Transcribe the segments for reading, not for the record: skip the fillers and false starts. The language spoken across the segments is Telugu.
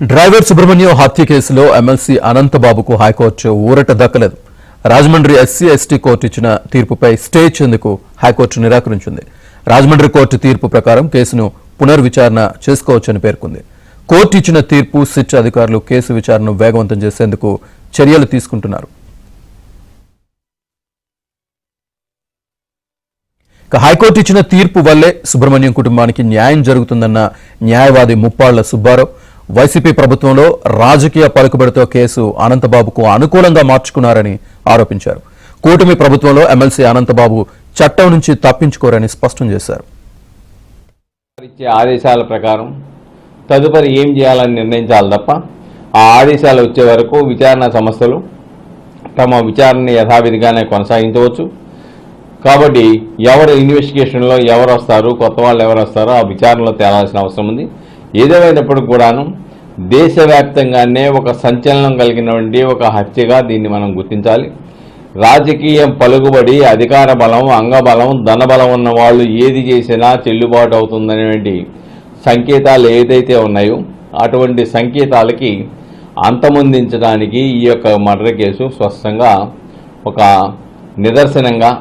డ్రైవర్ సుబ్రహ్మణ్యం హత్య కేసులో ఎమ్మెల్సీ అనంతబాబుకు హైకోర్టు ఊరట దక్కలేదు. రాజమండ్రి ఎస్సీ ఎస్టీ కోర్టు ఇచ్చిన తీర్పుపై స్టే ఇచ్చేందుకు హైకోర్టు నిరాకరించింది. రాజమండ్రి కోర్టు తీర్పు ప్రకారం కేసును పునర్విచారణ చేసుకోవచ్చని పేర్కొంది. కోర్టు ఇచ్చిన తీర్పు సిట్ అధికారులు కేసు విచారణను వేగవంతం చేసేందుకు చర్యలు తీసుకుంటున్నారు. హైకోర్టు ఇచ్చిన తీర్పు వల్లే సుబ్రహ్మణ్యం కుటుంబానికి న్యాయం జరుగుతుందన్న న్యాయవాది ముప్పాళ్ల సుబ్బారావు, వైసీపీ ప్రభుత్వంలో రాజకీయ పలుకుబడితో కేసు అనంతబాబుకు అనుకూలంగా మార్చుకున్నారని ఆరోపించారు. కూటమి ప్రభుత్వంలో ఎమ్మెల్సీ అనంతబాబు చట్టం నుంచి తప్పించుకోరని స్పష్టం చేశారు. ఇచ్చే ఆదేశాల ప్రకారం తదుపరి ఏం చేయాలని నిర్ణయించాలి తప్ప ఆ ఆదేశాలు వచ్చే వరకు విచారణ సంస్థలు తమ విచారణని యథావిధిగానే కొనసాగించవచ్చు. కాబట్టి ఎవరు ఇన్వెస్టిగేషన్లో ఎవరు వస్తారు, కొత్త వాళ్ళు ఎవరు వస్తారో ఆ విచారణలో తేలాల్సిన అవసరం ఉంది. ఏదేమైనప్పటికీ కూడాను దేశవ్యాప్తంగానే ఒక సంచలనం కలిగినటువంటి ఒక హత్యగా దీన్ని మనం గుర్తించాలి. రాజకీయం పలుకుబడి, అధికార బలం, అంగబలం, ధనబలం ఉన్న వాళ్ళు ఏది చేసినా చెల్లుబాటు అవుతుందనేటువంటి సంకేతాలు ఏదైతే ఉన్నాయో అటువంటి సంకేతాలకి అంతమొందించడానికి ఈ యొక్క మర్డర్ కేసు స్పష్టంగా ఒక నిదర్శనంగా,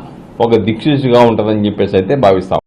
ఒక దిక్సూచిగా ఉంటుందని చెప్పేసి అయితే భావిస్తాం.